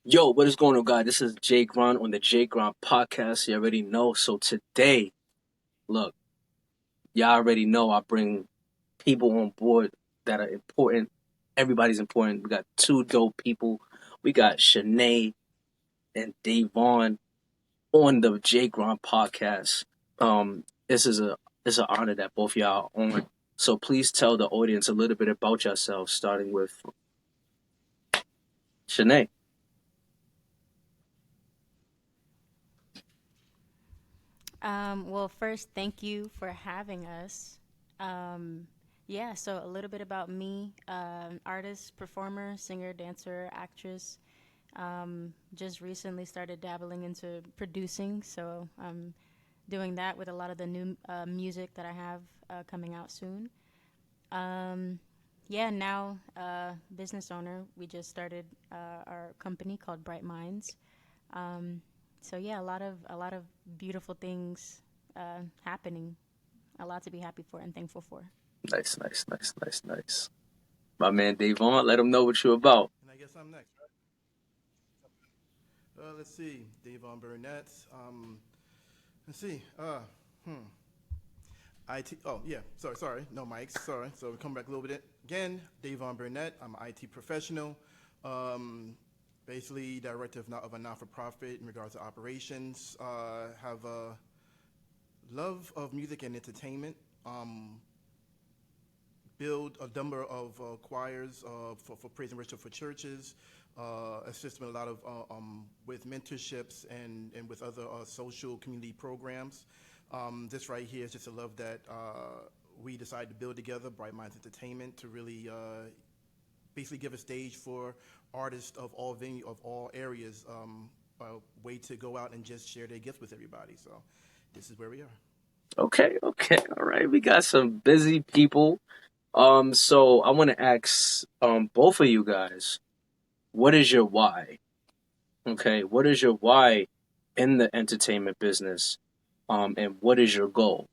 Yo, what is going on, guys? This is Jae Grind on the Jae Grind podcast. You already know. So today, look, y'all already know I bring people on board that are important. Everybody's important. We got two dope people. We got Shanay and Davon on the Jae Grind podcast. This is a it's an honor that both y'all are on. So please tell the audience a little bit about yourselves, starting with Shanay. Well, first, thank you for having us. Yeah, so a little bit about me, artist, performer, singer, dancer, actress. Just recently started dabbling into producing, so I'm doing that with a lot of the new music that I have coming out soon. Um, yeah, now business owner. We just started our company called BrightMinds. Um, so yeah, a lot of beautiful things happening. A lot to be happy for and thankful for. Nice, nice, nice, nice, nice. My man Davon, let him know what you about. And I guess I'm next, right? Let's see. Davon Burnett. Let's see. Hmm. IT. Oh, yeah. Sorry. No mics. Sorry. So we come back a little bit again. Davon Burnett. I'm an IT professional. Um, Basically, director of a not-for-profit in regards to operations. Have a love of music and entertainment. Build a number of choirs for praise and worship for churches, assist with a lot of with mentorships and with other social community programs. This right here is just a love that we decided to build together, Bright Minds Entertainment, to really basically give a stage for artists of all of all areas, a way to go out and just share their gifts with everybody. So this is where we are. Okay, okay, all right. We got some busy people. So I want to ask both of you guys, what is your why? Okay, what is your why in the entertainment business? And what is your goal?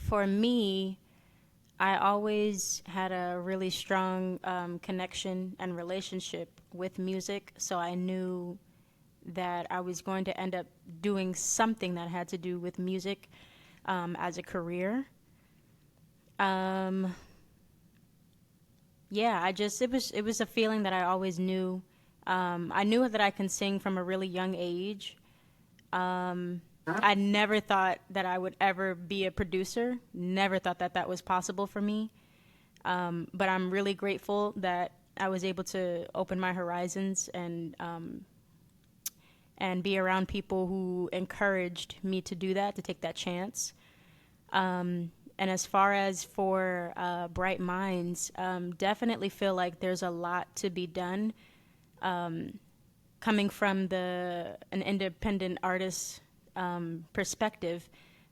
For me, I always had a really strong connection and relationship with music, so I knew that I was going to end up doing something that had to do with music as a career. Um, yeah, it was a feeling that I always knew. I knew that I can sing from a really young age. I never thought that I would ever be a producer. Never thought that that was possible for me. But I'm really grateful that I was able to open my horizons and be around people who encouraged me to do that, to take that chance. And as far as for Bright Minds, definitely feel like there's a lot to be done coming from the an independent artist perspective,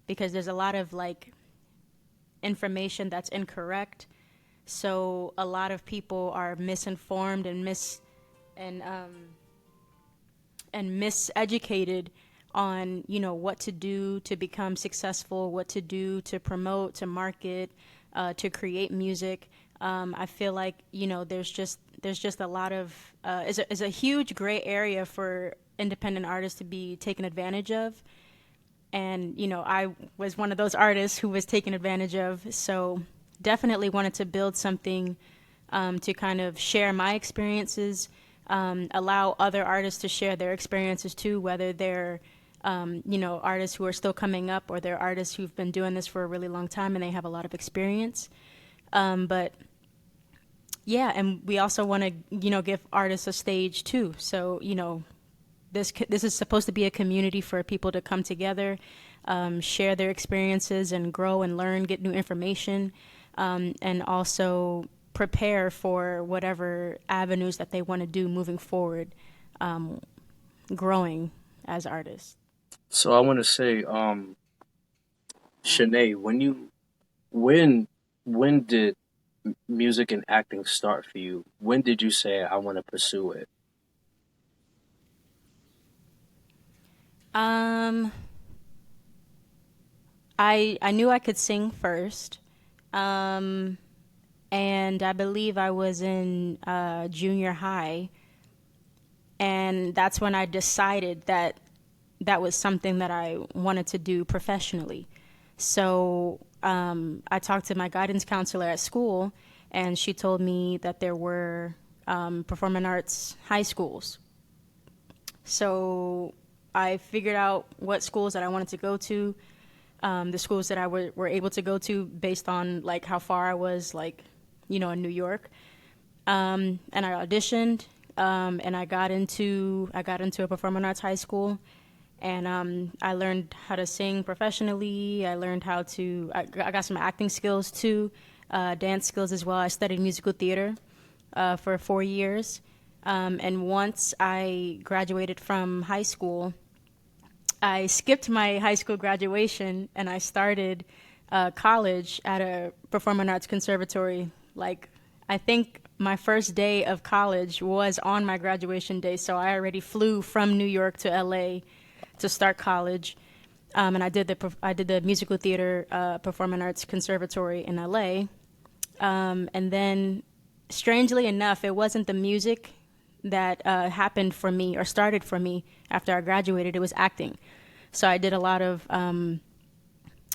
because there's a lot of like information that's incorrect. So a lot of people are misinformed and and miseducated on what to do to become successful, what to do to promote, to market, to create music. I feel like there's just a lot of is a huge gray area for independent artists to be taken advantage of, and I was one of those artists who was taken advantage of. So definitely wanted to build something to kind of share my experiences, allow other artists to share their experiences too, whether they're artists who are still coming up or they're artists who've been doing this for a really long time and they have a lot of experience. But yeah, and we also want to give artists a stage too. So this is supposed to be a community for people to come together, share their experiences, and grow and learn, get new information, and also prepare for whatever avenues that they want to do moving forward, growing as artists. So I want to say, Shanae, when when did music and acting start for you? When did you say I want to pursue it? Um, I knew I could sing first. And I believe I was in junior high, and that's when I decided that that was something that I wanted to do professionally. So I talked to my guidance counselor at school, and she told me that there were performing arts high schools. So I figured out what schools that I wanted to go to, the schools that were able to go to based on like how far I was, like, in New York. And I auditioned, and I got into a performing arts high school, and I learned how to sing professionally. I got some acting skills too, dance skills as well. I studied musical theater for 4 years, and once I graduated from high school, I skipped my high school graduation and I started college at a performing arts conservatory. Like, I think my first day of college was on my graduation day, so I already flew from New York to LA to start college. And I did the musical theater performing arts conservatory in LA. And then, strangely enough, it wasn't the music that happened for me or started for me after I graduated. It was acting. So I did a lot of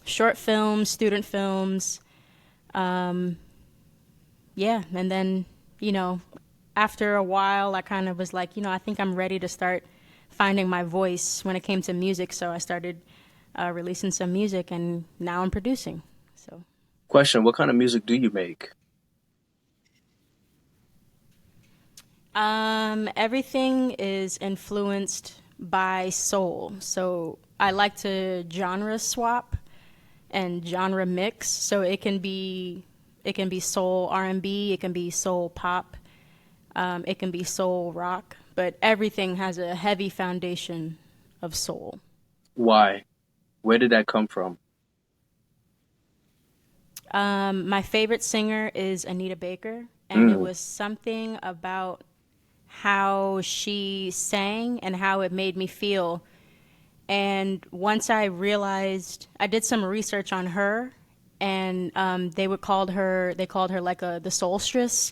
short films, student films. Yeah, and then, after a while, I kind of was like, I think I'm ready to start finding my voice when it came to music. So I started releasing some music, and now I'm producing. So Question: what kind of music do you make? everything is influenced by soul. So I like to genre swap and genre mix. So it can be soul R&B, it can be soul pop, it can be soul rock, but everything has a heavy foundation of soul. Why? Where did that come from? My favorite singer is Anita Baker, and it Mm. was something about how she sang and how it made me feel. And once I realized, I did some research on her, and they called her like the soulstress.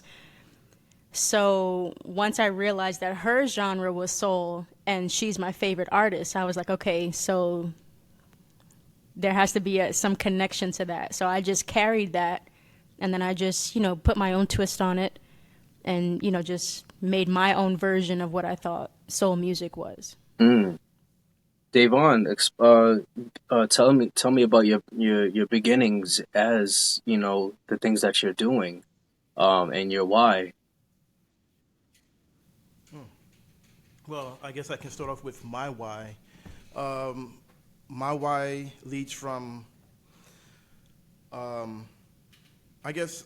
So once I realized that her genre was soul and she's my favorite artist, I was like, okay, so there has to be some connection to that. So I just carried that, and then I just, put my own twist on it, and, just made my own version of what I thought soul music was. Mm. Davon, tell me about your beginnings as the things that you're doing, and your why. Well, I guess I can start off with my why. Um, my why leads from, I guess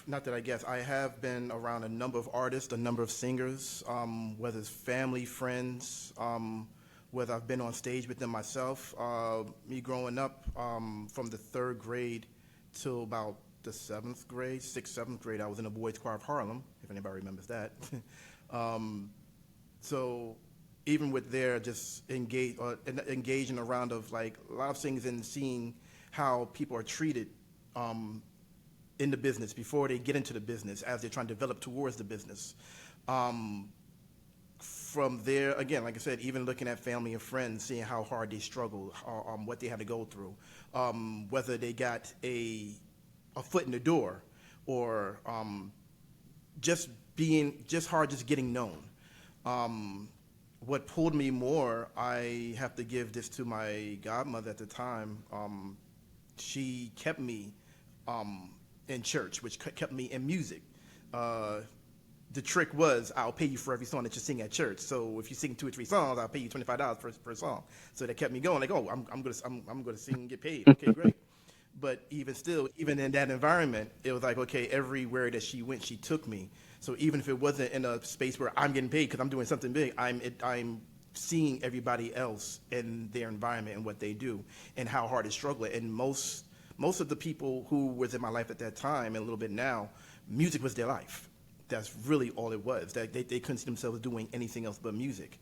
not that I guess, I have been around a number of artists, a number of singers, whether it's family, friends, whether I've been on stage with them myself. Me growing up from the third grade till about the seventh grade, sixth, seventh grade, I was in a boys' choir of Harlem, if anybody remembers that. um, so even with their just engaging around of like a lot of things and seeing how people are treated um, in the business before they get into the business as they're trying to develop towards the business. Um, from there, again, like I said, even looking at family and friends, seeing how hard they struggle, what they had to go through, whether they got a foot in the door or just being just hard, just getting known. Um, what pulled me more, I have to give this to my godmother at the time. She kept me um, in church, which kept me in music. Uh, the trick was I'll pay you for every song that you sing at church. So if you sing 2 or 3 songs, I'll pay you $25 per song. So that kept me going. Like, oh, I'm gonna sing and get paid. Okay, great. But even still, even in that environment, it was like, okay, everywhere that she went, she took me. So even if it wasn't in a space where I'm getting paid because I'm doing something big, I'm seeing everybody else in their environment and what they do and how hard they struggle. And most of the people who was in my life at that time and a little bit now, music was their life. That's really all it was. That they couldn't see themselves doing anything else but music.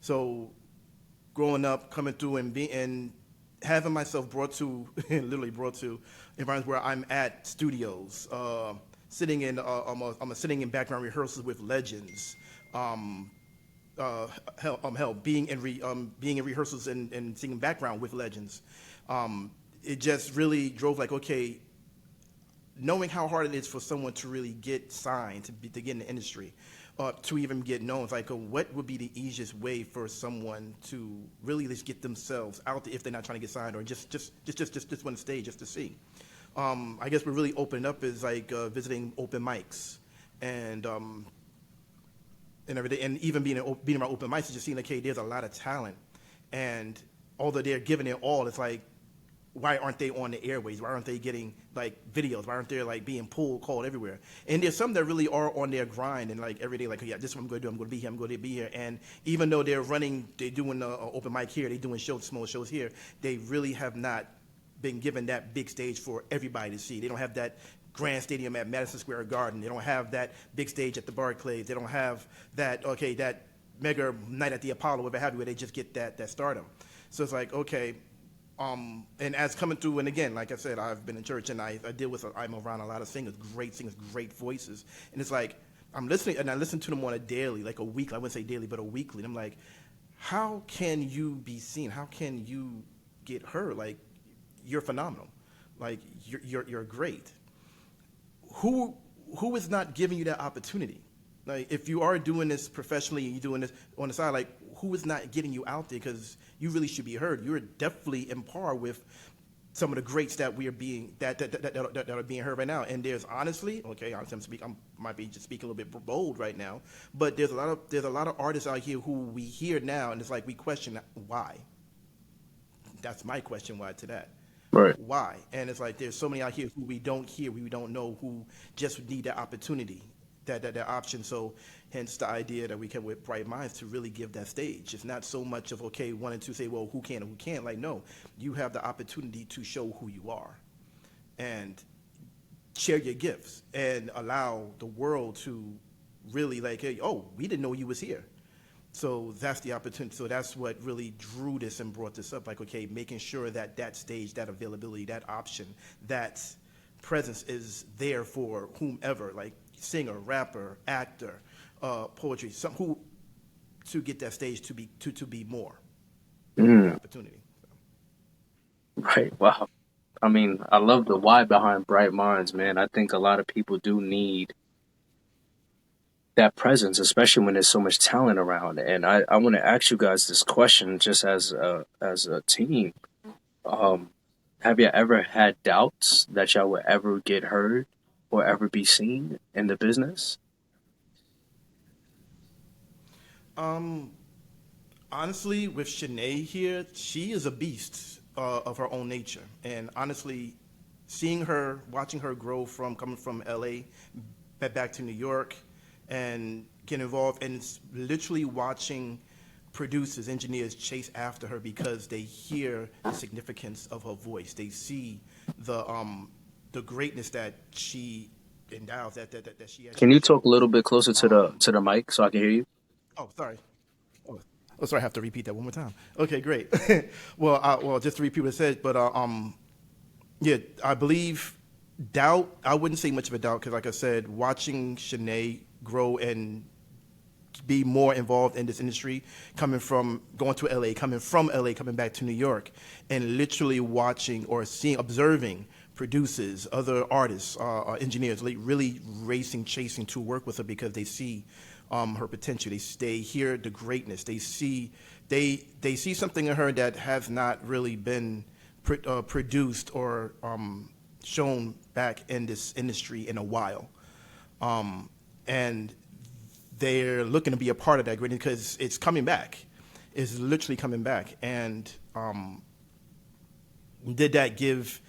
So growing up, coming through and being having myself brought to, literally brought to environments where I'm at studios, sitting in, I'm sitting in background rehearsals with legends, um, being in being in rehearsals and singing background with legends. It just really drove like, okay, knowing how hard it is for someone to really get signed to get in the industry, to even get known. It's like, what would be the easiest way for someone to really just get themselves out there if they're not trying to get signed or just one stage just to see. I guess what really opened up is like visiting open mics and everything, and even being around open mics, and just seeing like, hey, there's a lot of talent, and although they're giving it all, it's like, why aren't they on the airways? Why aren't they getting like videos? Why aren't they like being called everywhere? And there's some that really are on their grind and like every day, like, yeah, this is what I'm going to do. I'm going to be here. I'm going to be here. And even though they're doing open mic here, they're doing small shows here, they really have not been given that big stage for everybody to see. They don't have that grand stadium at Madison Square Garden. They don't have that big stage at the Barclays. They don't have that, okay, that mega night at the Apollo, whatever have you, where they just get that stardom. So it's like, okay, and as coming through, and again, like I said, I've been in church and I deal with, I'm around a lot of singers, great voices. And it's like, I'm listening, and I listen to them on a daily, like a weekly, I wouldn't say daily, but a weekly. And I'm like, how can you be seen? How can you get heard? Like, you're phenomenal. Like, you're great. Who is not giving you that opportunity? Like, if you are doing this professionally and you're doing this on the side, like, who is not getting you out there? Because you really should be heard. You're definitely in par with some of the greats that we are being that are being heard right now. And there's honestly, okay, honestly, I might be just speaking a little bit bold right now, but there's a lot of artists out here who we hear now, and it's like we question why. That's my question. Why to that? Right. Why? And it's like there's so many out here who we don't hear, we don't know, who just need that opportunity, that option. So hence the idea that we came with Bright Minds to really give that stage. It's not so much of, okay, one and two say, well, who can and who can't. Like, no, you have the opportunity to show who you are and share your gifts and allow the world to really like, hey, oh, we didn't know you was here. So that's the opportunity. So that's what really drew this and brought this up. Like, okay, making sure that that stage, that availability, that option, that presence is there for whomever, like singer, rapper, actor, poetry, some who to get that stage to be more opportunity. Right. Wow. I mean, I love the why behind Bright Minds, man. I think a lot of people do need that presence, especially when there's so much talent around. And I want to ask you guys this question just as a team. Um, have you ever had doubts that y'all would ever get heard or ever be seen in the business? Um, Honestly, with Shanay here, she is a beast of her own nature. And honestly, seeing her, watching her grow from coming from LA back to New York and get involved, and it's literally watching producers, engineers chase after her because they hear the significance of her voice. They see the greatness that she endows, that she Can actually you talk a shows. little bit closer to Um, the mic so I can hear you? oh, sorry. Oh, oh, sorry. I have to repeat that one more time. Okay, great. Well, just to repeat what I said, but yeah, I believe doubt. I wouldn't say much of a doubt because, like I said, watching Shanae grow and be more involved in this industry, coming from going to LA, coming from LA, coming back to New York, and literally watching or seeing, observing producers, other artists, engineers, like really racing, chasing to work with her because they see her potential. They hear the greatness. They see something in her that has not really been produced or shown back in this industry in a while, and they're looking to be a part of that greatness because it's coming back. It's literally coming back. And did that give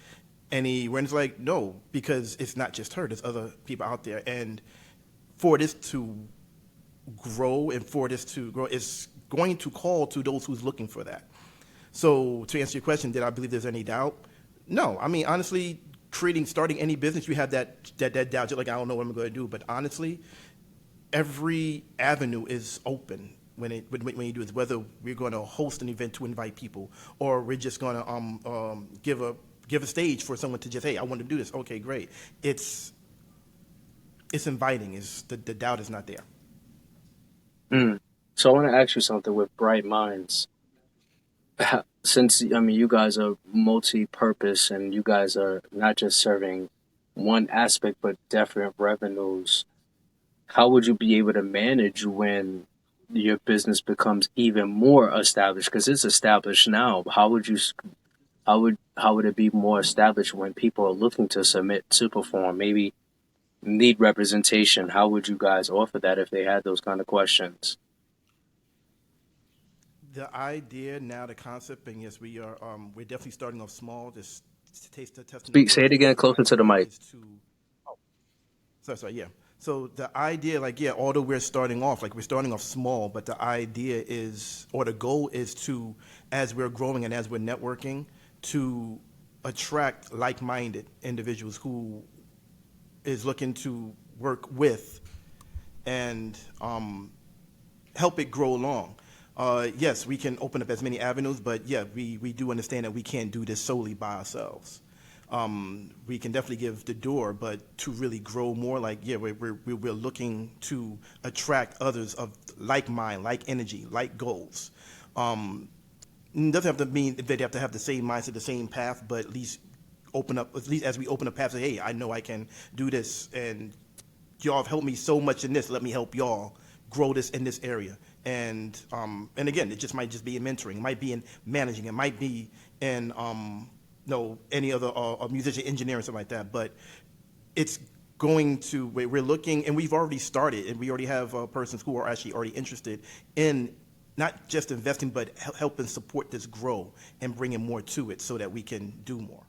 any awareness? Like, no, because it's not just her. There's other people out there. And for this to grow it's going to call to those who's looking for that. So to answer your question, did I believe there's any doubt? No. I mean, honestly, starting any business, you have that doubt. You're like, I don't know what I'm going to do. But honestly, every avenue is open when you do is whether we're going to host an event to invite people, or we're just going to give a stage for someone to just, hey, I want to do this. Okay, great. It's inviting. Is the doubt is not there. Mm. So I want to ask you something with Bright Minds. Since I mean you guys are multi-purpose and you guys are not just serving one aspect but different revenues, how would you be able to manage when your business becomes even more established? Because it's established now. How would it be more established when people are looking to submit to perform? Maybe need representation. How would you guys offer that if they had those kind of questions? The idea now, the concept, and yes, we're definitely starting off small, just testing the Speak. Say it waters. again, But the closer to the idea mic. is to, oh, sorry, yeah. So the idea, like, yeah, although we're starting off small, but the idea is, or the goal is to, as we're growing and as we're networking, to attract like-minded individuals who is looking to work with and help it grow along. Yes, we can open up as many avenues, but yeah, we do understand that we can't do this solely by ourselves. We can definitely give the door, but to really grow more, like, yeah, we're looking to attract others of like mind, like energy, like goals. It doesn't have to mean that they have to have the same mindset, the same path, but at least at least as we open up paths, say, hey, I know I can do this, and y'all have helped me so much in this. Let me help y'all grow this in this area. And again, it just might just be in mentoring. It might be in managing. It might be in any other musician, engineering, something like that. But it's going to we're looking, and we've already started, and we already have persons who are actually already interested in not just investing, but helping support this grow and bringing more to it, so that we can do more.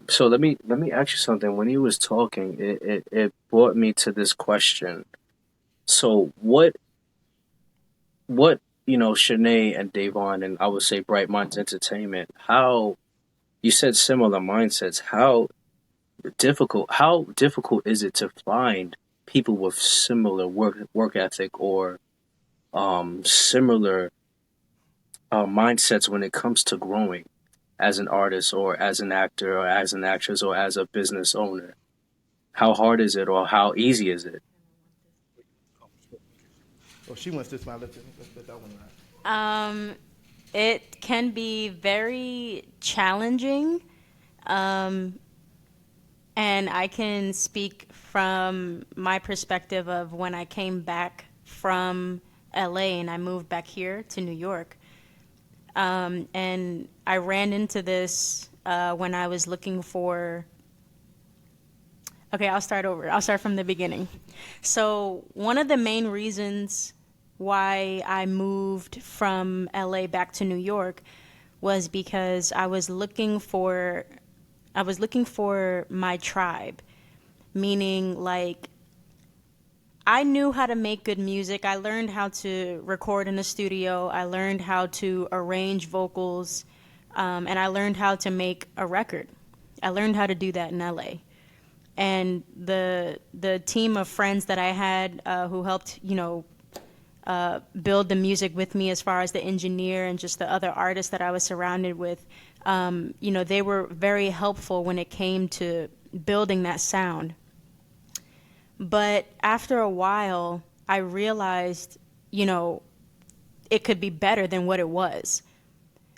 So let me ask you something. When he was talking, it brought me to this question. So what Shanae and Davon and I would say Bright Minds Entertainment, how you said similar mindsets, how difficult is it to find people with similar work ethic or similar mindsets when it comes to growing as an artist or as an actor or as an actress or as a business owner? How hard is it or how easy is it? Oh, she wants this. Let that one ride. Um, it can be very challenging. Um, and I can speak from my perspective of when I came back from LA and I moved back here to New York. And I ran into this when I was looking for. Okay, I'll start over. I'll start from the beginning. So, one of the main reasons why I moved from LA back to New York was because I was looking for my tribe, meaning like I knew how to make good music. I learned how to record in the studio. I learned how to arrange vocals, and I learned how to make a record. I learned how to do that in LA. And the team of friends that I had who helped, build the music with me, as far as the engineer and just the other artists that I was surrounded with, they were very helpful when it came to building that sound. But after a while, I realized, it could be better than what it was.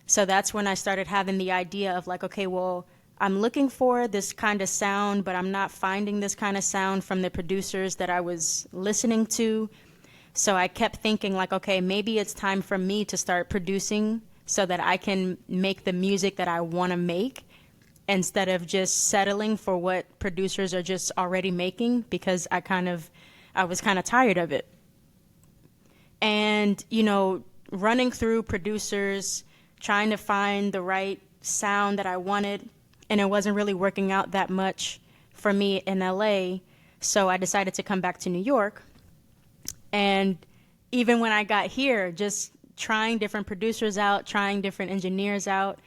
So that's when I started having the idea of like, okay, well, I'm looking for this kind of sound, but I'm not finding this kind of sound from the producers that I was listening to. So I kept thinking like, okay, maybe it's time for me to start producing so that I can make the music that I want to make instead of just settling for what producers are just already making, because I was kind of tired of it. And, running through producers, trying to find the right sound that I wanted, and it wasn't really working out that much for me in LA. So I decided to come back to New York. And even when I got here, just trying different producers out, trying different engineers out,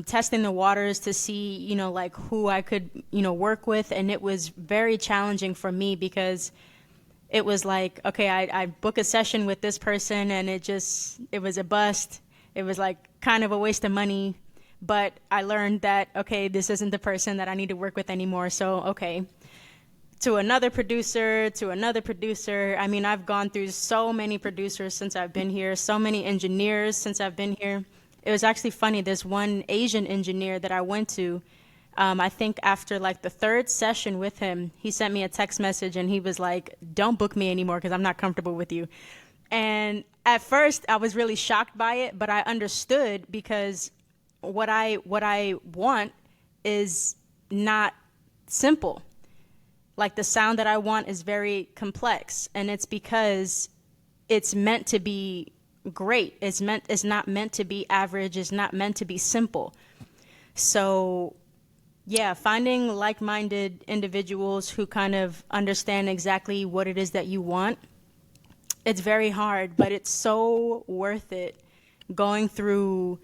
testing the waters to see, who I could, work with. And it was very challenging for me because it was like, okay, I book a session with this person and it was a bust. It was like kind of a waste of money. But I learned that, okay, this isn't the person that I need to work with anymore. So, okay, to another producer, to another producer. I mean, I've gone through so many producers since I've been here, so many engineers since I've been here. It was actually funny. This one Asian engineer that I went to, I think after like the third session with him, he sent me a text message and he was like, "Don't book me anymore because I'm not comfortable with you." And at first, I was really shocked by it, but I understood because what I want is not simple. Like the sound that I want is very complex, and it's because it's meant to be great. It's not meant to be average. It's not meant to be simple. So yeah, finding like-minded individuals who kind of understand exactly what it is that you want, it's very hard, but it's so worth it going through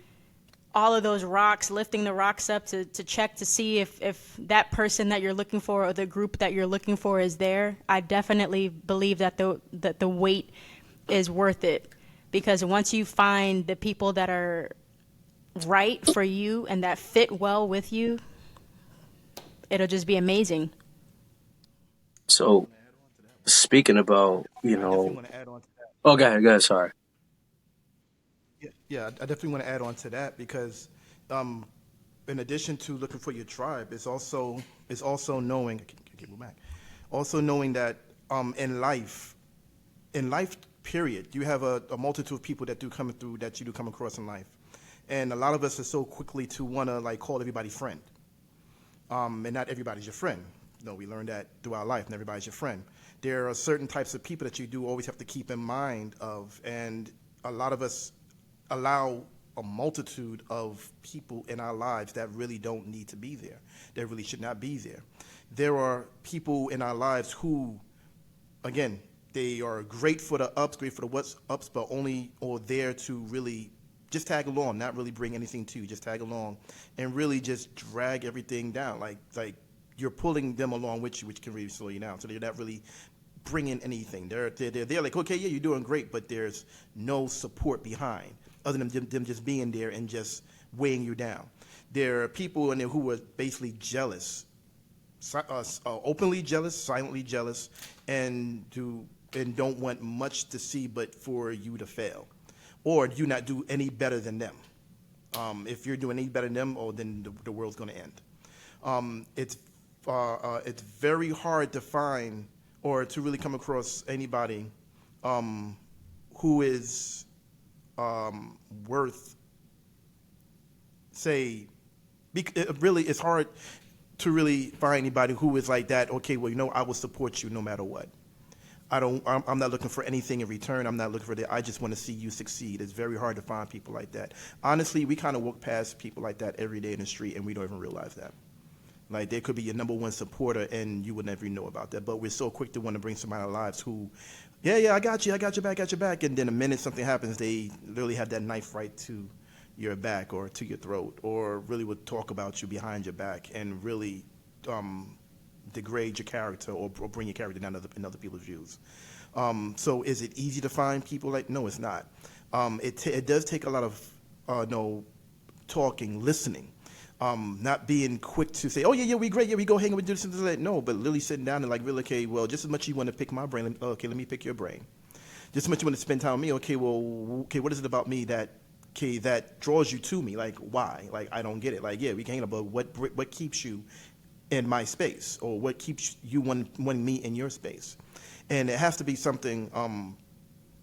all of those rocks, lifting the rocks up to check to see if that person that you're looking for or the group that you're looking for is there. I definitely believe that the wait is worth it, because once you find the people that are right for you and that fit well with you, it'll just be amazing. So speaking about, I definitely want to add on to that. oh, go ahead, sorry. Yeah, I definitely want to add on to that because, um, in addition to looking for your tribe, it's also knowing. I can't move back. Also knowing that in life, period, you have a multitude of people that you do come across in life, and a lot of us are so quickly to want to like call everybody friend, and not everybody's your friend. No, we learned that throughout life, and everybody's your friend. There are certain types of people that you do always have to keep in mind of, and a lot of us allow a multitude of people in our lives that really don't need to be there, that really should not be there. There are people in our lives who, again, they are great for the ups, great for the what's ups, but only or there to really just tag along, not really bring anything to you, just tag along, and really just drag everything down. Like you're pulling them along with you, which can really slow you down. So they're not really bringing anything. They're like, okay, yeah, you're doing great, but there's no support behind, other than them just being there and just weighing you down. There are people in there who are basically jealous, openly jealous, silently jealous, and don't want much to see but for you to fail, or you not do any better than them. If you're doing any better than them, oh, then the world's going to end. It's very hard to find or to really come across anybody who is worth, say, really, it's hard to really find anybody who is like that. Okay, well, I will support you no matter what. I'm not looking for anything in return. I'm not looking for that. I just want to see you succeed. It's very hard to find people like that. Honestly, we kind of walk past people like that every day in the street, and we don't even realize that. Like, they could be your number one supporter, and you would never even know about that. But we're so quick to want to bring somebody in our lives who, yeah, I got your back. And then the minute something happens, they literally have that knife right to your back or to your throat, or really would talk about you behind your back and really degrade your character or bring your character down in other people's views. So is it easy to find people like? No, it's not. It does take a lot of no talking, listening. Not being quick to say, oh, yeah, we great, yeah, we go hang, we do this and that. No, but literally sitting down and like, really, okay, well, just as much you want to pick my brain, okay, let me pick your brain. Just as much you want to spend time with me, okay, well, okay, what is it about me that draws you to me? Like, why? Like, I don't get it. Like, yeah, we can hang up, but what keeps you in my space, or what keeps you wanting me in your space? And it has to be something, and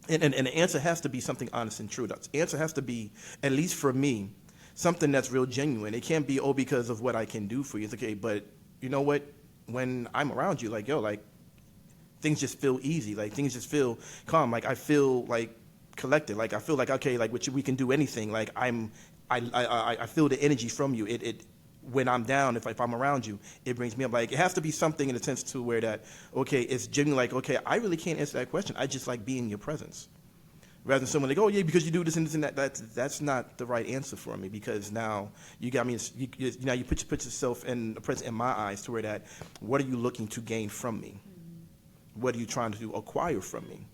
the answer has to be something honest and true. The answer has to be, at least for me, something that's real genuine. It can't be, oh, because of what I can do for you. It's okay, but you know what? When I'm around you, like, yo, like, things just feel easy. Like, things just feel calm. Like, I feel, like, collected. Like, I feel like, okay, like, with you, we can do anything. Like, I feel the energy from you. When I'm down, if I'm around you, it brings me up. Like, it has to be something in a sense to where that, okay, it's genuinely like, okay, I really can't answer that question. I just like being in your presence. Rather than someone like, oh, yeah, because you do this and this and that. That's not the right answer for me, because now you got me, now you put yourself in my eyes to where that, what are you looking to gain from me? what are you trying to acquire from me?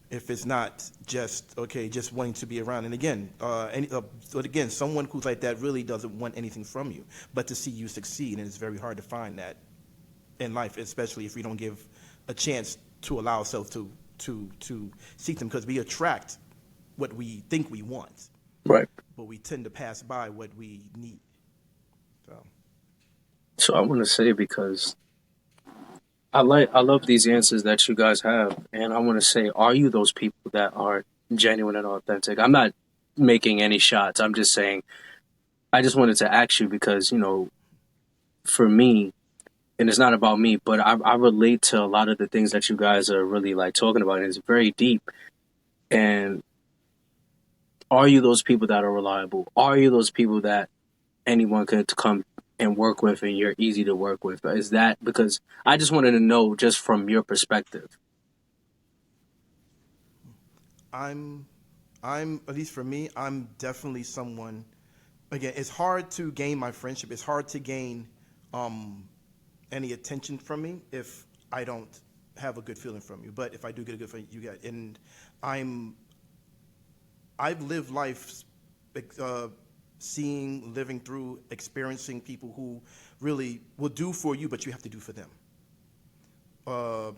If it's not just okay, just wanting to be around. And again, but again, someone who's like that really doesn't want anything from you, but to see you succeed. And it's very hard to find that in life, especially if we don't give a chance to allow ourselves to seek them, because we attract what we think we want, Right. but we tend to pass by what we need. So So I want to say, because I love these answers that you guys have, and I want to say, are you those people that are genuine and authentic? I'm not making any shots. I'm just saying. I just wanted to ask you because for me, and it's not about me, but I relate to a lot of the things that you guys are really like talking about, and it's very deep. And are you those people that are reliable? Are you those people that anyone could come and work with, and you're easy to work with? Is that because I just wanted to know just from your perspective? I'm, I'm at least for me, I'm definitely someone. Again, it's hard to gain my friendship. It's hard to gain um, any attention from me if I don't have a good feeling from you. But if I do get a good feeling, you get. And I'm I've lived life seeing, living through, experiencing people who really will do for you, but you have to do for them. Uh,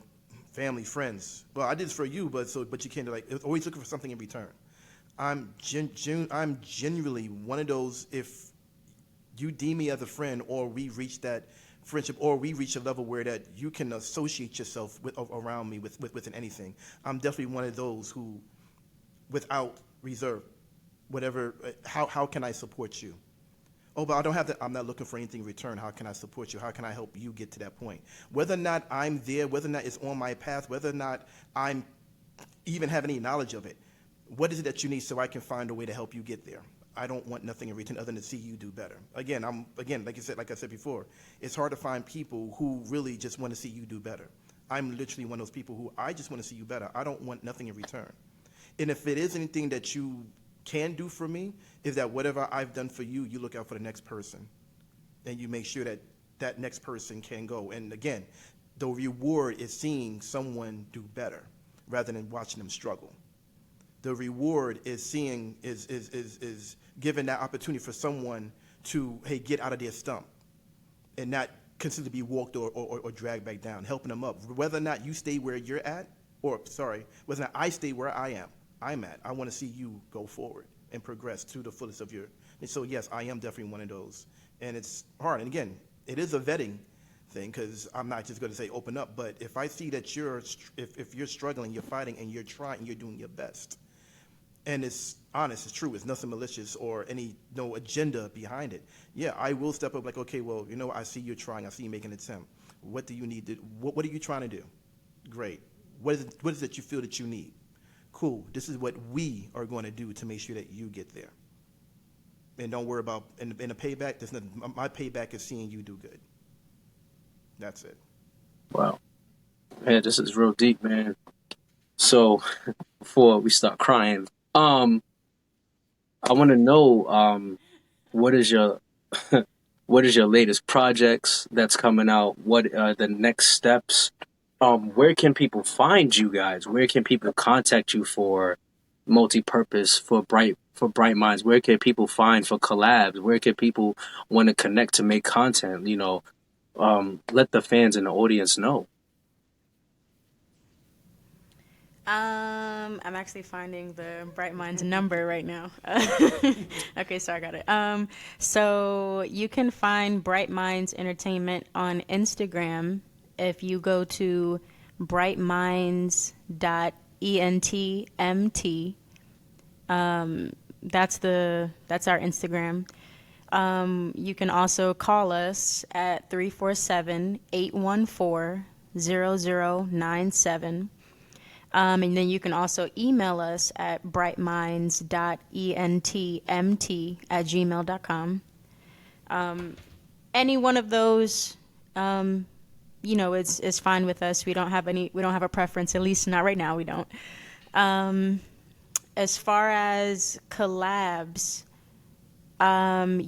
Family, friends. Well, I did this for you, but you can't like always looking for something in return. I'm genuinely one of those. If you deem me as a friend, or we reach that friendship, or we reach a level where that you can associate yourself with around me within anything, I'm definitely one of those who, without reserve, whatever. How can I support you? Oh, but I don't have that. I'm not looking for anything in return. How can I support you? How can I help you get to that point? Whether or not I'm there, whether or not it's on my path, whether or not I'm even have any knowledge of it, what is it that you need so I can find a way to help you get there? I don't want nothing in return other than to see you do better. Again, like I said before, it's hard to find people who really just want to see you do better. I'm literally one of those people who I just want to see you better. I don't want nothing in return. And if it is anything that you can do for me, is that whatever I've done for you, you look out for the next person, and you make sure that that next person can go. And again, the reward is seeing someone do better rather than watching them struggle. The reward is seeing is giving that opportunity for someone to get out of their stump and not consider to be walked or dragged back down, helping them up. Whether or not you stay where you're at, or sorry, whether or not I stay where I'm at. I want to see you go forward and progress to the fullest of your. And so yes, I am definitely one of those, and it's hard. And again, it is a vetting thing, because I'm not just going to say open up, but if I see that if you're struggling, you're fighting, and you're trying, you're doing your best, and it's honest, it's true, it's nothing malicious or no agenda behind it. Yeah, I will step up like, okay, well, I see you're trying, I see you making an attempt. What do you need to? What are you trying to do? Great. What is it you feel that you need? Cool. This is what we are going to do to make sure that you get there. And don't worry about in the payback. There's nothing. My payback is seeing you do good. That's it. Wow, man, this is real deep, man. So before we start crying, I want to know, what is your what is your latest projects that's coming out? What are the next steps? Where can people find you guys? Where can people contact you for multi-purpose, for Bright Minds? Where can people find for collabs? Where can people want to connect to make content? Let the fans and the audience know. I'm actually finding the Bright Minds number right now. Okay, so I got it. So you can find Bright Minds Entertainment on Instagram if you go to brightminds.entmt. That's our Instagram. You can also call us at 347-814-0097. And then you can also email us at brightminds.entmt@gmail.com. Any one of those, is fine with us. We don't have a preference, at least not right now. We don't. As far as collabs,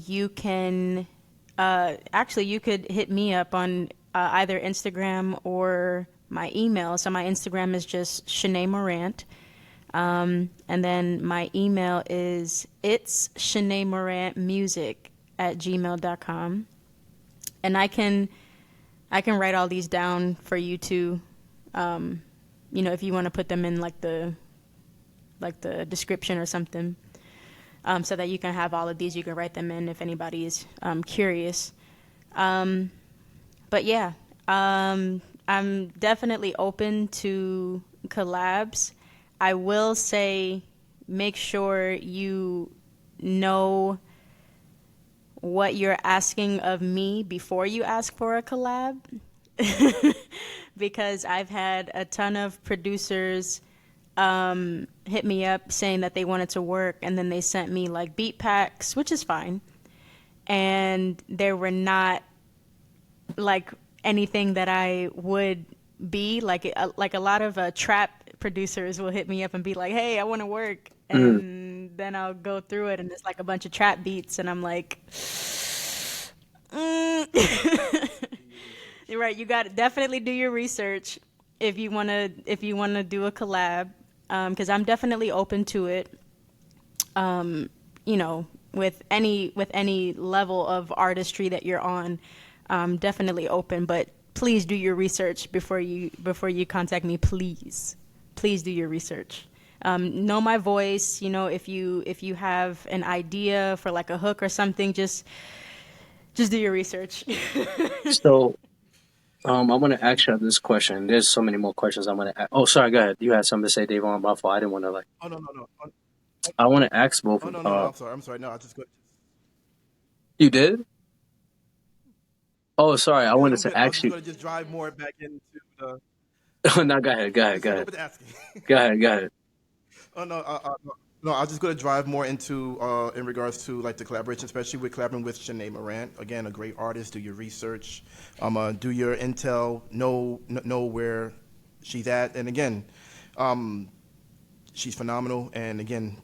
you can, actually, you could hit me up on either Instagram or my email. So my Instagram is just Shanay Morgant. And then my email is it's Shanay Morgant music at gmail.com. And I can write all these down for you too. If you want to put them in like the description or something, so that you can have all of these. You can write them in if anybody is curious. But yeah, I'm definitely open to collabs. I will say, make sure you know what you're asking of me before you ask for a collab. Because I've had a ton of producers hit me up saying that they wanted to work, and then they sent me like beat packs, which is fine. And they were not like anything that I would be like a lot of trap producers will hit me up and be like, "Hey, I want to work," Mm. and then I'll go through it, and it's like a bunch of trap beats, and I'm like, "You're right. You got to definitely do your research if you wanna do a collab, because I'm definitely open to it. With any level of artistry that you're on, definitely open. But please do your research before you contact me. Please do your research. Know my voice. If you have an idea for like a hook or something, just do your research. So, I want to ask you this question. There's so many more questions I want to. Oh, sorry. Go ahead. You had something to say, Dave. On my fault. I didn't want to like. Oh no, no, no. I want to ask both Oh of. no, no, no. I'm sorry. I'm sorry. No, I just go. You did? Oh, sorry. I I'm good. wanted I'm to good. I was ask just you. going to just drive more back into the. No, go ahead. Go ahead. Just Go start ahead. over to asking. Go ahead. Go ahead. Oh no, no, no. I was just going to drive more into in regards to like the collaboration, especially with collaborating with Shanay Morgant. Again, a great artist. Do your research, do your intel. Know where she's at, and again, um, she's phenomenal. And again,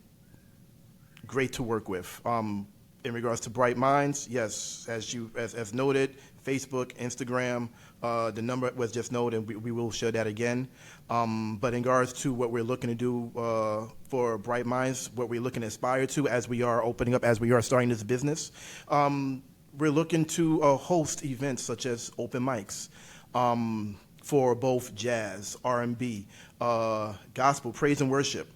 great to work with. In regards to Bright Minds, yes, as noted, Facebook, Instagram, the number was just noted, and we will share that again. But in regards to what we're looking to do for Bright Minds, what we're looking to aspire to as we are opening up, as we are starting this business, we're looking to host events such as open mics. For both jazz, R&B, gospel, praise and worship.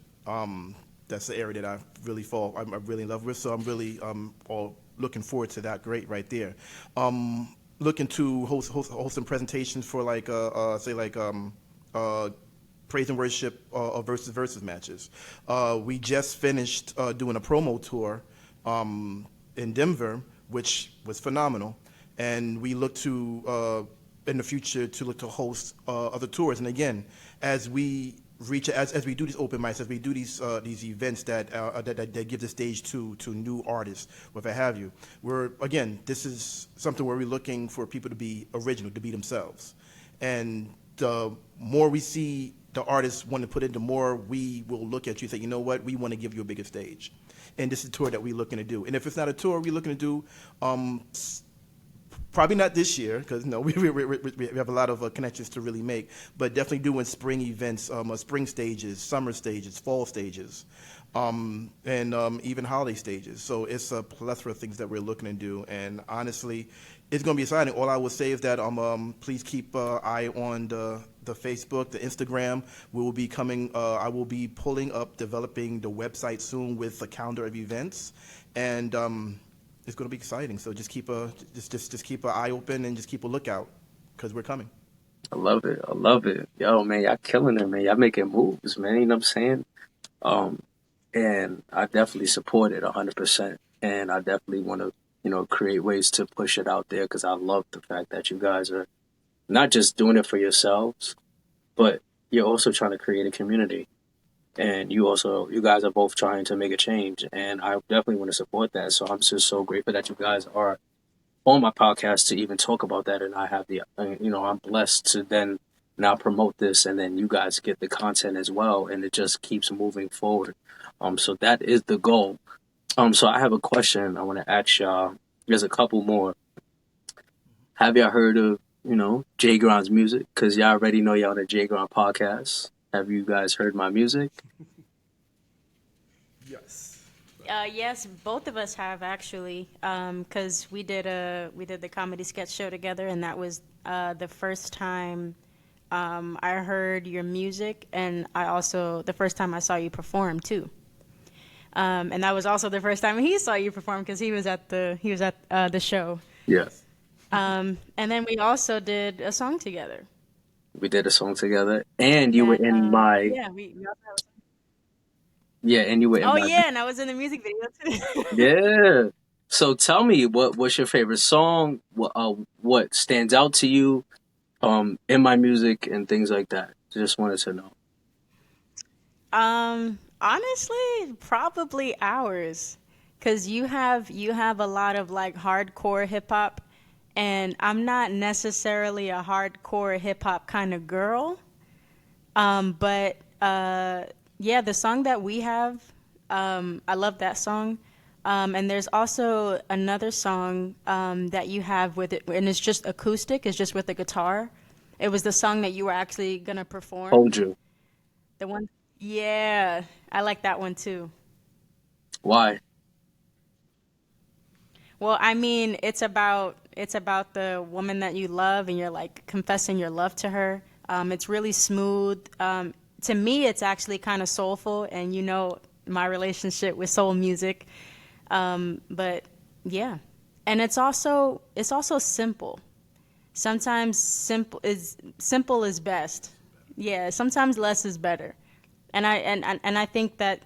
That's the area that I really I'm really in love with. So I'm really all looking forward to that. Great, right there. Looking to host some presentations for like say like praise and worship versus matches. We just finished doing a promo tour in Denver, which was phenomenal, and we look to in the future to look to host other tours. And again, as we as we do these open mics, as we do these events that give the stage to new artists, whatever have you, this is something where we're looking for people to be original, to be themselves, and the more we see the artists want to put in, the more we will look at you and say, you know what, we want to give you a bigger stage, and this is a tour that we're looking to do. And if it's not a tour, we're looking to do. Probably not this year because no, we have a lot of connections to really make, but definitely doing spring events, spring stages, summer stages, fall stages, and even holiday stages. So it's a plethora of things that we're looking to do, and honestly, it's going to be exciting. All I will say is that please keep eye on the Facebook, the Instagram. We will be coming. I will be pulling up, developing the website soon with a calendar of events, and it's going to be exciting. So just keep just keep an eye open and just keep a lookout because we're coming. I love it. I love it. Yo, man, y'all killing it, man. Y'all making moves, man. You know what I'm saying? Um, and I definitely support it 100%. And I definitely want to, create ways to push it out there because I love the fact that you guys are not just doing it for yourselves, but you're also trying to create a community. And you guys are both trying to make a change. And I definitely want to support that. So I'm just so grateful that you guys are on my podcast to even talk about that. And I have I'm blessed to then now promote this and then you guys get the content as well. And it just keeps moving forward. So that is the goal. So I have a question I want to ask y'all. There's a couple more. Have y'all heard of Jae Grind's music, because y'all already know y'all the Jae Grind podcast. Have you guys heard my music? Yes. Yes, both of us have actually, because we did the comedy sketch show together, and that was the first time I heard your music, and I also the first time I saw you perform too. And that was also the first time he saw you perform because he was at the show. Yeah, Yes. And then we also did a song together. we did a song together, and you were That in my yeah, we also have a song. yeah, and you were in Oh my yeah, and I was in the music video too. yeah. So tell me, what's your favorite song? What stands out to you in my music and things like that? Just wanted to know. Honestly, probably ours, because you have a lot of like hardcore hip hop, and I'm not necessarily a hardcore hip hop kind of girl. But yeah, the song that we have, I love that song. And there's also another song that you have with it, and it's just acoustic. It's just with the guitar. It was the song that you were actually gonna perform. Hold you. The one, yeah, I like that one too. Why? Well, I mean, it's about the woman that you love, and you're like confessing your love to her. It's really smooth. To me, it's actually kind of soulful, and my relationship with soul music. But yeah, and it's also simple. Sometimes simple is best. Yeah, sometimes less is better. And I think that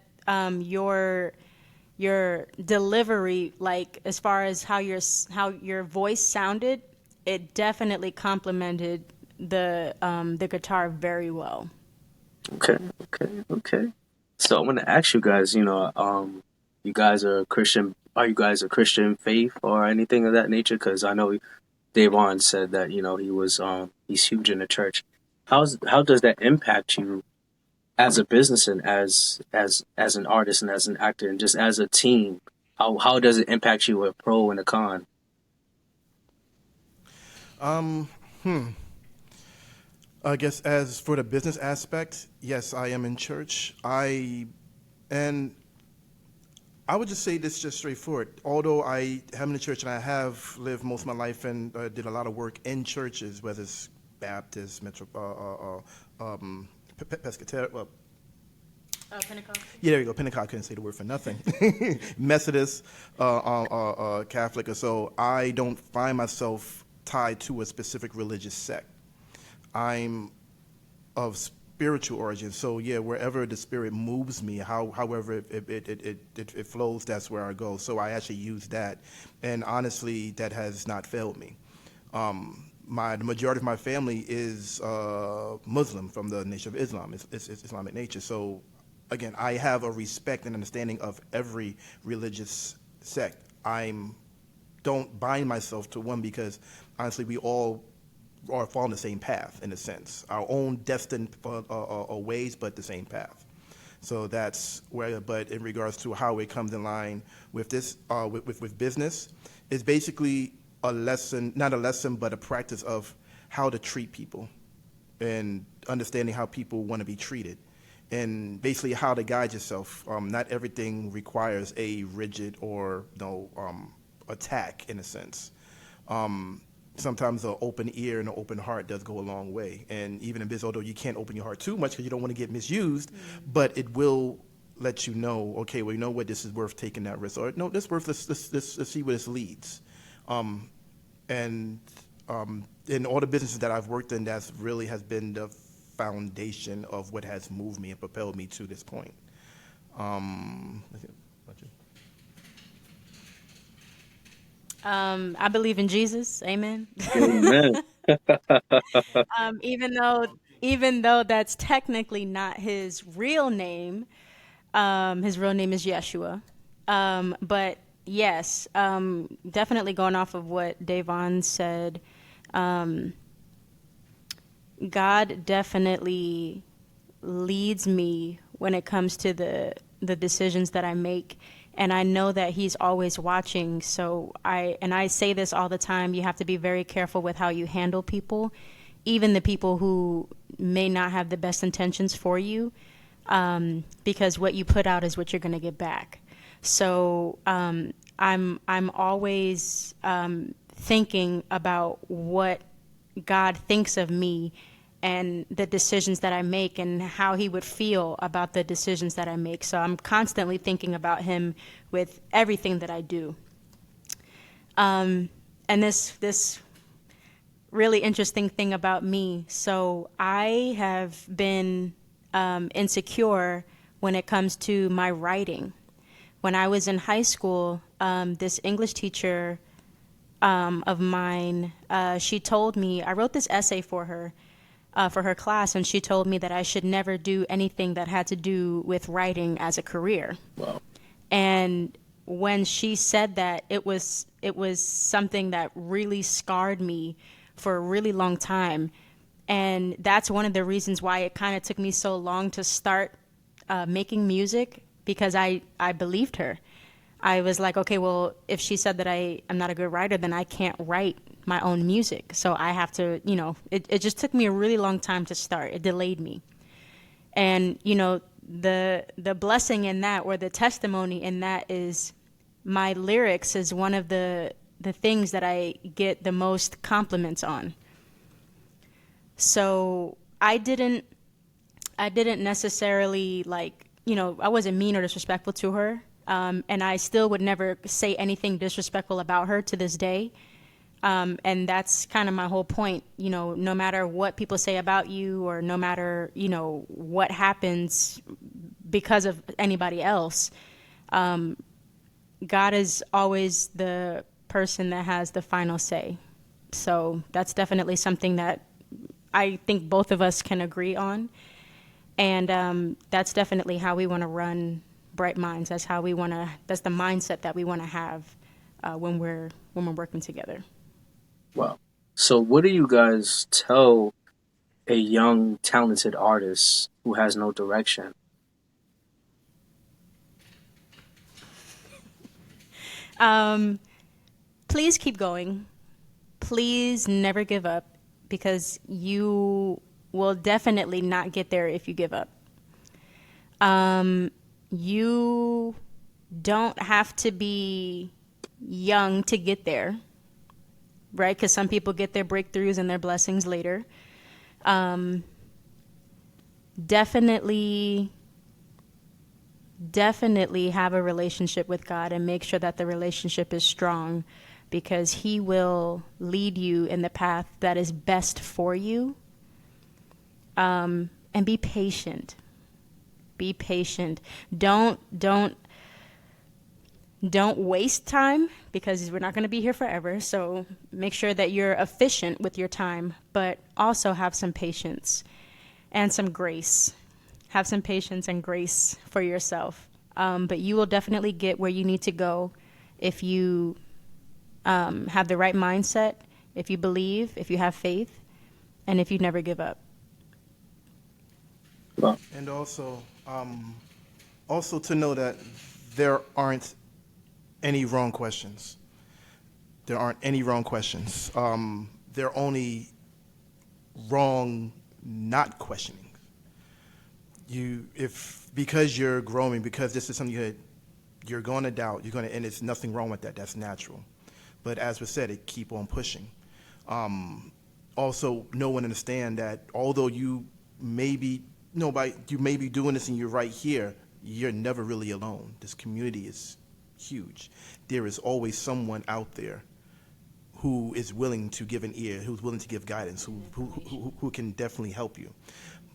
your delivery, like as far as how your voice sounded, it definitely complemented the guitar very well. Okay, okay, okay. So I want to ask you guys. You guys are Christian. Are you guys a Christian faith or anything of that nature? Because I know Davon said that he's huge in the church. How does that impact you as a business and as an artist and as an actor and just as a team? How does it impact you, a pro and a con? Um, I guess as for the business aspect, yes, I am in church. And I would just say this just straightforward. Although I am in the church and I have lived most of my life and did a lot of work in churches, whether it's Baptist, Pescatarian, well, Pentecost. yeah, there you go. Pentecost, I couldn't say the word for nothing. Methodist, Catholic, or so. I don't find myself tied to a specific religious sect. I'm of spiritual origin. So yeah, wherever the spirit moves me, however it flows, that's where I go. So I actually use that, and honestly, that has not failed me. The majority of my family is Muslim from the nation of Islam. It's Islamic nature. So again, I have a respect and understanding of every religious sect. I'm don't bind myself to one because honestly, we all are following the same path in a sense, our own destined ways, but the same path. So that's where. But in regards to how it comes in line with this, with business, it's basically a lesson, not a lesson, but a practice of how to treat people and understanding how people want to be treated, and basically how to guide yourself. Not everything requires a rigid or no attack in a sense. Sometimes an open ear and an open heart does go a long way. And even in business, although you can't open your heart too much because you don't want to get misused, but it will let you know, okay, well, you know what, this is worth taking that risk, or no, this is worth let's see where this leads. And in all the businesses that I've worked in, that's really has been the foundation of what has moved me and propelled me to this point. Um, I believe in Jesus. Amen. Amen. Even though that's technically not his real name, his real name is Yeshua. But yes, definitely going off of what Davon said, God definitely leads me when it comes to the decisions that I make, And I know that he's always watching. So I say this all the time, you have to be very careful with how you handle people, even the people who may not have the best intentions for you, because what you put out is what you're going to get back. So I'm always thinking about what God thinks of me and the decisions that I make and how he would feel about the decisions that I make. So I'm constantly thinking about him with everything that I do. And this really interesting thing about me. So I have been insecure when it comes to my writing. When I was in high school, this English teacher of mine, she told me, I wrote this essay for her class, and she told me that I should never do anything that had to do with writing as a career. Wow. And when she said that, it was something that really scarred me for a really long time. And that's one of the reasons why it kind of took me so long to start making music, because I believed her. I was like, okay, well, if she said that I'm not a good writer, then I can't write my own music. So I have to, it just took me a really long time to start. It delayed me. And, the blessing in that, or the testimony in that, is my lyrics is one of the things that I get the most compliments on. So I didn't necessarily I wasn't mean or disrespectful to her. And I still would never say anything disrespectful about her to this day. And that's kind of my whole point. No matter what people say about you, or no matter, what happens because of anybody else, God is always the person that has the final say. So that's definitely something that I think both of us can agree on. And that's definitely how we want to run Bright Minds. That's the mindset that we want to have when we're working together. Wow. So what do you guys tell a young, talented artist who has no direction? Please keep going. Please never give up, because you will definitely not get there if you give up. You don't have to be young to get there, right? Because some people get their breakthroughs and their blessings later. Definitely have a relationship with God, and make sure that the relationship is strong, because he will lead you in the path that is best for you. And be patient. Be patient. Don't waste time, because we're not going to be here forever. So make sure that you're efficient with your time, but also have some patience and some grace. Have some patience and grace for yourself. But you will definitely get where you need to go if you have the right mindset, if you believe, if you have faith, and if you never give up. Wow. And also to know that there aren't any wrong questions. There aren't any wrong questions. There are only wrong not questioning. Because you're growing, because this is something you're going to doubt, and there's nothing wrong with that. That's natural. But as was said, keep on pushing. Also, know and understand that although you may be doing this and you're right here, you're never really alone. This community is huge. There is always someone out there who is willing to give an ear, who's willing to give guidance, who can definitely help you.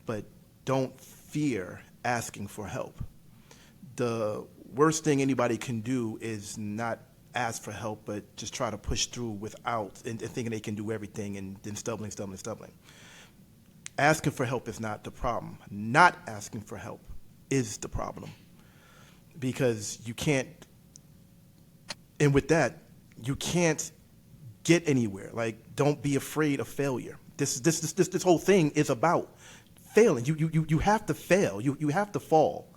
But don't fear asking for help. The worst thing anybody can do is not ask for help, but just try to push through without and thinking they can do everything, and then stumbling. Asking for help is not the problem. Not asking for help is the problem, because you can't. And with that, you can't get anywhere. Like, don't be afraid of failure. This whole thing is about failing. You have to fail. You have to fall.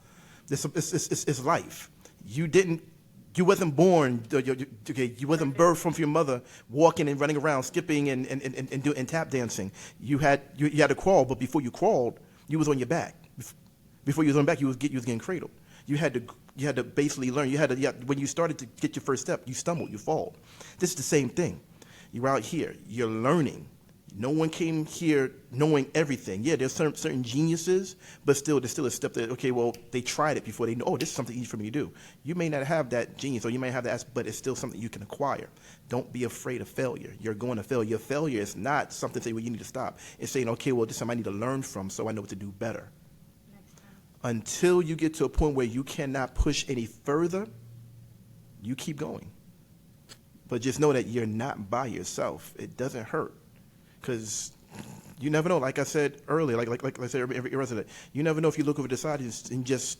It's life. You didn't You wasn't born. Okay, you wasn't birthed from your mother, walking and running around, skipping and tap dancing. You had to crawl, but before you crawled, you was on your back. Before you was on your back, you was getting cradled. You had to you had to basically learn. When you started to get your first step, you stumbled, you fall. This is the same thing. You're out here, you're learning. No one came here knowing everything. Yeah, there's certain geniuses, but still, there's still a step that, okay, well, they tried it before they know, oh, this is something easy for me to do. You may not have that genius, or you may have that, but it's still something you can acquire. Don't be afraid of failure. You're going to fail. Your failure is not something to say, well, you need to stop. It's saying, okay, well, this is something I need to learn from so I know what to do better. Until you get to a point where you cannot push any further, you keep going. But just know that you're not by yourself. It doesn't hurt. Because you never know. Like I said earlier, like I said every resident, you never know if you look over the side and just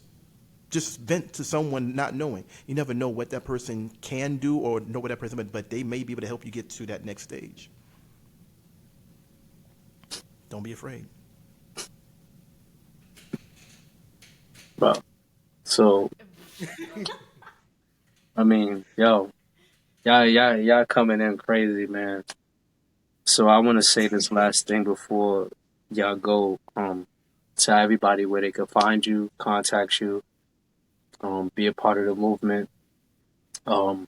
vent to someone not knowing. You never know what that person can do or know what that person, but they may be able to help you get to that next stage. Don't be afraid. Bro. So I mean, yo, y'all coming in crazy, man. So I want to say this last thing before y'all go. Tell everybody where they can find you, contact you, be a part of the movement. Um,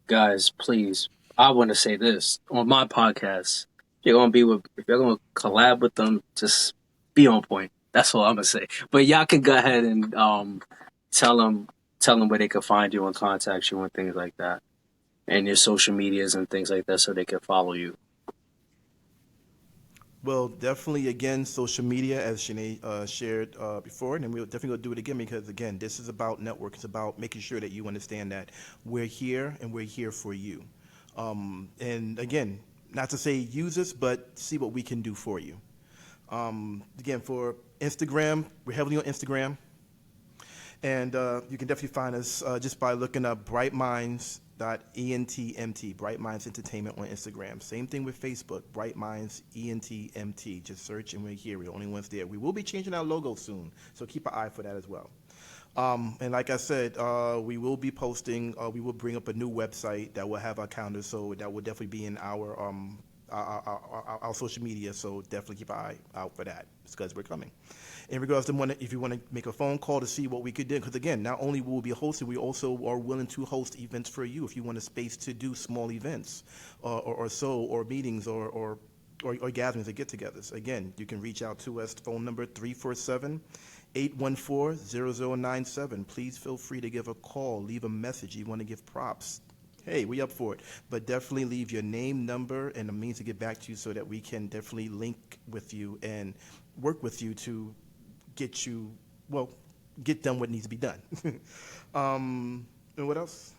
guys, please, I want to say this on my podcast. If you're gonna collab with them, just be on point. That's all I'm gonna say. But y'all can go ahead and tell them tell them where they can find you and contact you and things like that, and your social medias and things like that, so they can follow you. Well, definitely, again, social media, as Shanae shared before, and we'll definitely go do it again because, again, this is about network. It's about making sure that you understand that we're here and we're here for you. And again, not to say use us, but see what we can do for you. Again, for Instagram, we're heavily on Instagram. And you can definitely find us just by looking up brightminds.entmt, Bright Minds Entertainment on Instagram. Same thing with Facebook, Bright Minds ENTMT. Just search and we're here. We're the only ones there. We will be changing our logo soon, so keep an eye for that as well. And like I said, we will be posting, we will bring up a new website that will have our calendar, so that will definitely be in our social media, so definitely keep an eye out for that because we're coming. In regards to if you want to make a phone call to see what we could do, because again, not only will we be hosting, we also are willing to host events for you if you want a space to do small events or meetings or gatherings or get-togethers. Again, you can reach out to us, phone number 347-814-0097. Please feel free to give a call, leave a message. You want to give props. Hey, we up for it. But definitely leave your name, number, and a means to get back to you so that we can definitely link with you and work with you to get you, well, get done what needs to be done. And what else?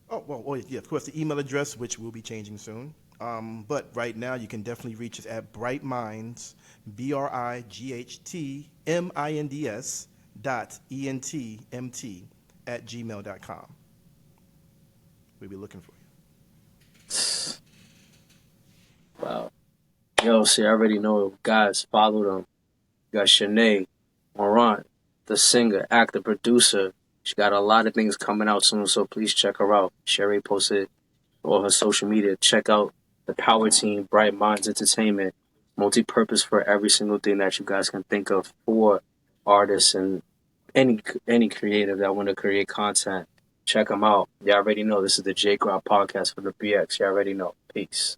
Yeah, of course, the email address, which will be changing soon. But right now, you can definitely reach us at BrightMinds, BrightMinds .entmt @gmail.com. We'll be looking for you. Wow. Yo, see, I already know, guys. Follow them. You got Shanay Morgant, the singer, actor, producer. She got a lot of things coming out soon, so please check her out. Sherry posted all her social media. Check out the Power Team, Bright Minds Entertainment, multi-purpose for every single thing that you guys can think of for artists and any creative that want to create content. Check them out. You already know this is the Jae Grind podcast for the BX. You already know. Peace.